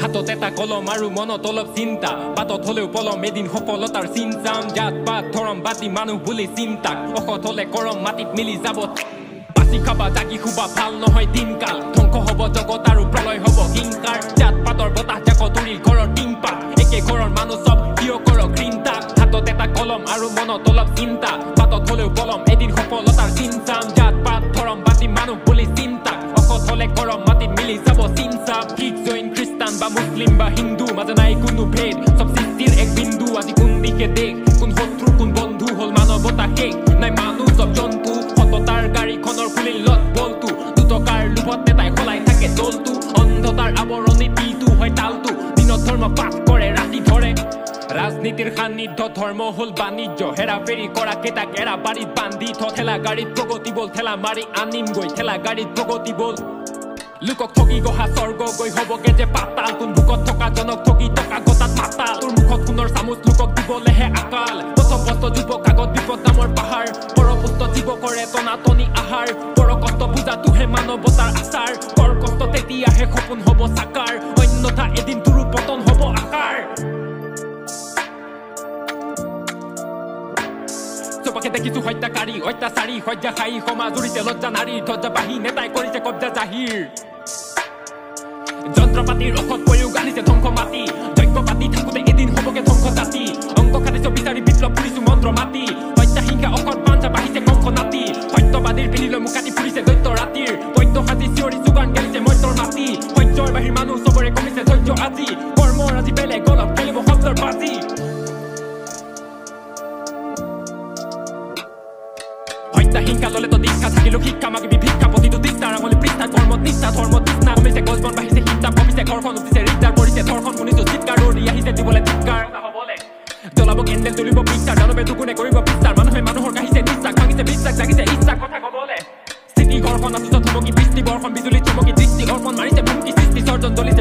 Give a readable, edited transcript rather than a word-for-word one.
হাতত এটা কলম আৰু মনত অলপ চিন্তা বাটত হলেও পলম এদিন সফলতাৰ চিন্তাম জাত পাত ধৰম বাতি মানুহ বুলি চিন্তাক অসৎ হলে কৰম মাটিত মিলি যাব বাচি খাবা জাগি খুবা ভাল নহয় দিনকাল ধ্বংস হব জগত আৰু প্ৰলয় হব হিংসাৰ জাত পাতৰ বতাহ জাক ধৰি ঘৰৰ টিংপাত একে ঘৰৰ মানুহ চব কিয় কৰ ঘৃণতা হাতত এটা কলম আৰু মনত অলপ চিন্তা বাটত হলেও পলম এদিন সফলতাৰ চিন্তাম জাত পাত ধৰম বাতি মানুহ বুলি চিন্তাক অসৎ হলে কৰম মাটিত মিলি যাব চিন্তাম শিখ জৈন খ্ৰীষ্টান বা মুছলিম বা হিন্দু মাজে নাই কোনো ভেদ সব সৃষ্টিৰ এক বিন্দু আজি কোন দিশে দেশ কোন শত্ৰু কোন বন্ধু হল মানৱতা শেষ নাই মানুহ চব জন্তু সততাৰ গাড়ীখনৰ খুলিল লত বলটো দুটকাৰ লোভত নেতাই সলাই থাকে দলটো অন্ধতাৰ আৱৰণি পিটো হয় তালটো দিনত ধৰ্ম পাঠ কৰে ৰাতি ধৰে ৰাজনীতিৰ সান্নিধ্য ধৰ্ম হল বাণিজ্য হেৰাফেৰি কৰা কেইটাক এৰা বাৰীত বান্ধি ঠেলা গাড়ীত প্ৰগতি বল ঠেলা মাৰি আনিম গৈ ঠেলা গাড়ীত প্ৰগতি বল লোকক ঠগি গহা স্বৰ্গ গৈ হবগে যে পাতাল তোৰ বুকত থকা জনক ঠগি টকা গতাত মাতাল তোৰ মুখত সোণৰ চামুচ লোকক দিবলেহে আকাল পথপস্ত যুৱক আগত বিপদ নামৰ পাহাৰ পৰপুষ্ট জীৱ কৰে টনাটনি আহাৰ পৰকষ্ট পূজাটোহে মানৱতাৰ আচাৰ কৰ কষ্ট তেতিয়াহে সপোন হব সাকাৰ অন্যথা এদিন তোৰো পতন হব আকাৰ চপাকে দেখিছো হত্যাকাৰী অত্যাচাৰী শয্যাশায়ী সমাজ উৰিছে লজ্জা নাৰী ধ্বজাবাহী নেতাই কৰিছে কব্জা জাহিৰ যন্ত্ৰপাতিৰ অসৎ প্ৰয়োগ আনিছে ধ্বংস মাতি যজ্ঞ পাতি থাকোতে এদিন হবগে ধ্বংস জাতি অংক খাটিছ বিচাৰি বিপ্লৱ ফুৰিছো মন্ত্ৰ মাতি হত্যা হিংসা অসৎ পাঞ্জা বাঢ়িছে কংস নাতি সত্যবাদীৰ পিনিলৈ মুকাটি ফুৰিছে দৈত্য ৰাতিৰ বৈদ্য সাজি চিঞৰি যোগান গেলিছে মন্ত্ৰৰ মাতি সত্যৰ বাহিৰ মানুহ চবৰে কমিছে ধৈৰ্য আজি কৰ্মৰ আজি বেলেগ অলপ খেলিব শব্দৰ বাজি হত্যা হিংসা ললেতো দীক্ষা থাকিলো শিক্ষা মাগিবি ভিক্ষা প্ৰতিটো দিশা আঙুলি পৃষ্ঠা কৰ্মত নিষ্ঠা ধৰ্ম তৃষ্ণা কমিছে গছবন বাঢ়িছে হিংসা কমিছে ঘৰখন উঠিছে ৰিক্তাৰ পৰিছে ধৰখন শুনিছো চিৎকাৰ দৌৰি আহিছে দিবলৈ ধিক্কাৰ জ্বলাব কেণ্ডেল তুলিব পিষ্ঠাৰ দানৱে দুগুণে কৰিব পিষ্ঠাৰ মানুহে মানুহৰ কাহিছে নিশ্চাস ভাঙিছে বিশ্বাস জাগিছে ইচ্ছা কথা কবলে স্থিতি ঘৰখন আচুত থমকি বৃষ্টি বৰ্ষণ বিজুলী চমকি দৃষ্টি অৰ্পণ মাৰিছে ভুমকি সৃষ্টি সৰ্জন জ্বলি